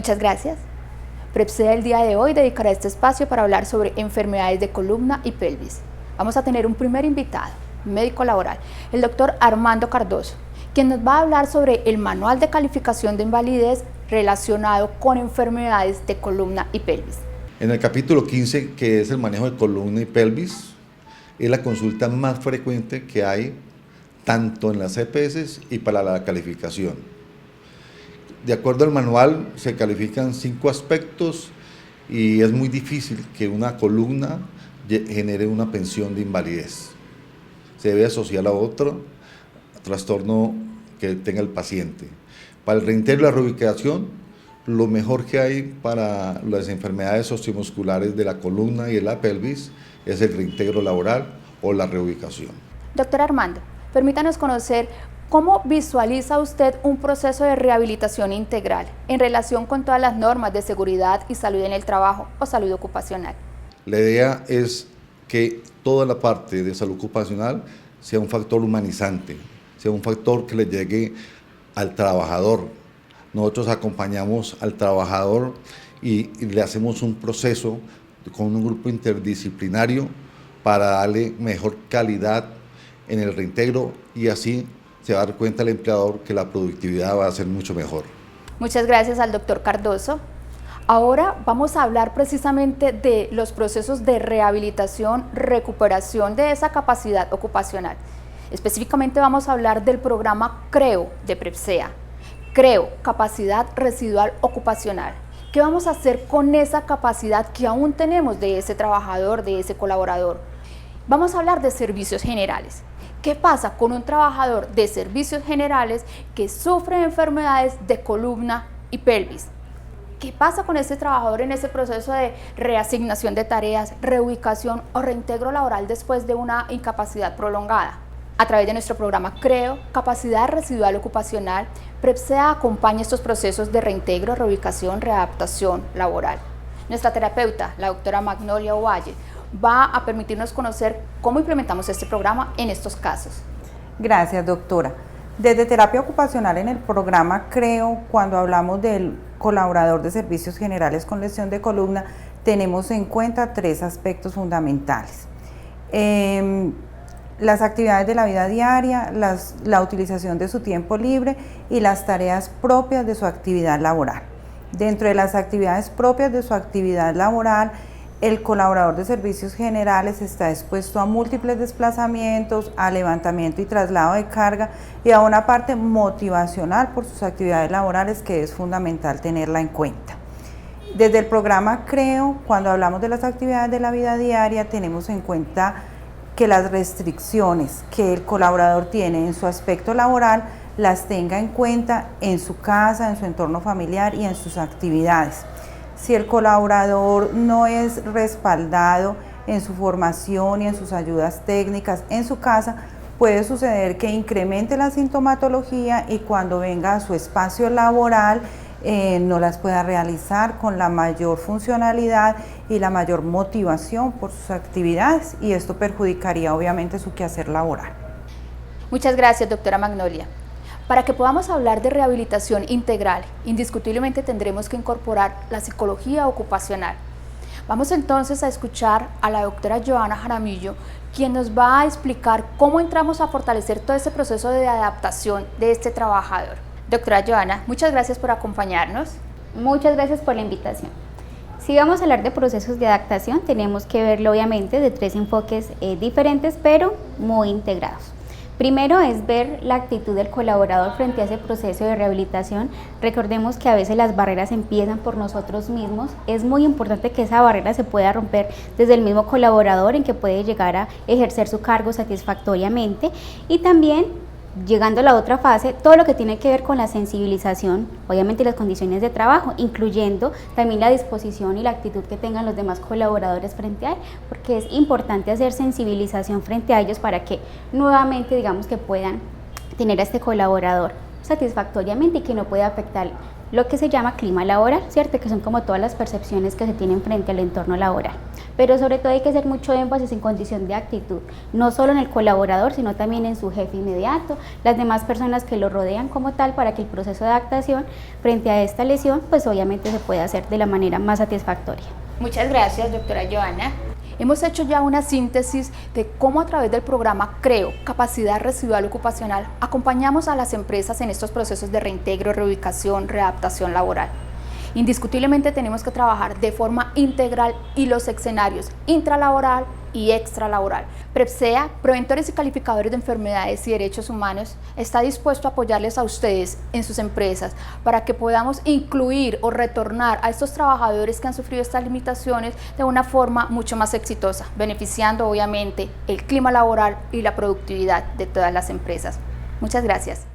Muchas gracias. Prepsea el día de hoy dedicará este espacio para hablar sobre enfermedades de columna y pelvis. Vamos a tener un primer invitado, médico laboral, el doctor Armando Cardoso, quien nos va a hablar sobre el manual de calificación de invalidez relacionado con enfermedades de columna y pelvis. En el capítulo 15, que es el manejo de columna y pelvis, es la consulta más frecuente que hay tanto en las EPS y para la calificación. De acuerdo al manual, se califican 5 aspectos y es muy difícil que una columna genere una pensión de invalidez. Se debe asociar a otro trastorno que tenga el paciente. Para el reintegro y la reubicación, lo mejor que hay para las enfermedades osteomusculares de la columna y de la pelvis es el reintegro laboral o la reubicación. Doctor Armando, permítanos conocer cómo visualiza usted un proceso de rehabilitación integral en relación con todas las normas de seguridad y salud en el trabajo o salud ocupacional. La idea es que toda la parte de salud ocupacional sea un factor humanizante, sea un factor que le llegue al trabajador. Nosotros acompañamos al trabajador y le hacemos un proceso con un grupo interdisciplinario para darle mejor calidad en el reintegro y así se va a dar cuenta el empleador que la productividad va a ser mucho mejor. Muchas gracias al doctor Cardoso. Ahora vamos a hablar precisamente de los procesos de rehabilitación, recuperación de esa capacidad ocupacional. Específicamente vamos a hablar del programa CREO de Prepsea. CREO, capacidad residual ocupacional. ¿Qué vamos a hacer con esa capacidad que aún tenemos de ese trabajador, de ese colaborador? Vamos a hablar de servicios generales. ¿Qué pasa con un trabajador de servicios generales que sufre enfermedades de columna y pelvis? ¿Qué pasa con este trabajador en ese proceso de reasignación de tareas, reubicación o reintegro laboral después de una incapacidad prolongada? A través de nuestro programa CREO, Capacidad Residual Ocupacional, Prepsea acompaña estos procesos de reintegro, reubicación, readaptación laboral. Nuestra terapeuta, la doctora Magnolia Ovalle, va a permitirnos conocer cómo implementamos este programa en estos casos. Gracias, doctora. Desde terapia ocupacional en el programa CREO, cuando hablamos del colaborador de servicios generales con lesión de columna, tenemos en cuenta 3 aspectos fundamentales. Las actividades de la vida diaria, la utilización de su tiempo libre y las tareas propias de su actividad laboral. Dentro de las actividades propias de su actividad laboral, el colaborador de servicios generales está expuesto a múltiples desplazamientos, a levantamiento y traslado de carga y a una parte motivacional por sus actividades laborales que es fundamental tenerla en cuenta. Desde el programa CREO, cuando hablamos de las actividades de la vida diaria, tenemos en cuenta que las restricciones que el colaborador tiene en su aspecto laboral las tenga en cuenta en su casa, en su entorno familiar y en sus actividades. Si el colaborador no es respaldado en su formación y en sus ayudas técnicas en su casa, puede suceder que incremente la sintomatología y cuando venga a su espacio laboral no las pueda realizar con la mayor funcionalidad y la mayor motivación por sus actividades, y esto perjudicaría obviamente su quehacer laboral. Muchas gracias, doctora Magnolia. Para que podamos hablar de rehabilitación integral, indiscutiblemente tendremos que incorporar la psicología ocupacional. Vamos entonces a escuchar a la doctora Joana Jaramillo, quien nos va a explicar cómo entramos a fortalecer todo ese proceso de adaptación de este trabajador. Doctora Joana, muchas gracias por acompañarnos. Muchas gracias por la invitación. Si vamos a hablar de procesos de adaptación, tenemos que verlo obviamente de 3 enfoques diferentes, pero muy integrados. Primero es ver la actitud del colaborador frente a ese proceso de rehabilitación. Recordemos que a veces las barreras empiezan por nosotros mismos. Es muy importante que esa barrera se pueda romper desde el mismo colaborador, en que puede llegar a ejercer su cargo satisfactoriamente, y también llegando a la otra fase, todo lo que tiene que ver con la sensibilización, obviamente las condiciones de trabajo, incluyendo también la disposición y la actitud que tengan los demás colaboradores frente a él, porque es importante hacer sensibilización frente a ellos para que nuevamente digamos que puedan tener a este colaborador satisfactoriamente y que no pueda afectar lo que se llama clima laboral, ¿cierto? Que son como todas las percepciones que se tienen frente al entorno laboral. Pero sobre todo hay que hacer mucho énfasis en condición de actitud, no solo en el colaborador, sino también en su jefe inmediato, las demás personas que lo rodean como tal, para que el proceso de adaptación frente a esta lesión, pues obviamente se pueda hacer de la manera más satisfactoria. Muchas gracias, doctora Joana. Hemos hecho ya una síntesis de cómo a través del programa CREO, Capacidad Residual Ocupacional, acompañamos a las empresas en estos procesos de reintegro, reubicación, readaptación laboral. Indiscutiblemente tenemos que trabajar de forma integral y los escenarios intralaboral y extralaboral. PREPSEA, Preventores y Calificadores de Enfermedades y Derechos Humanos, está dispuesto a apoyarles a ustedes en sus empresas para que podamos incluir o retornar a estos trabajadores que han sufrido estas limitaciones de una forma mucho más exitosa, beneficiando obviamente el clima laboral y la productividad de todas las empresas. Muchas gracias.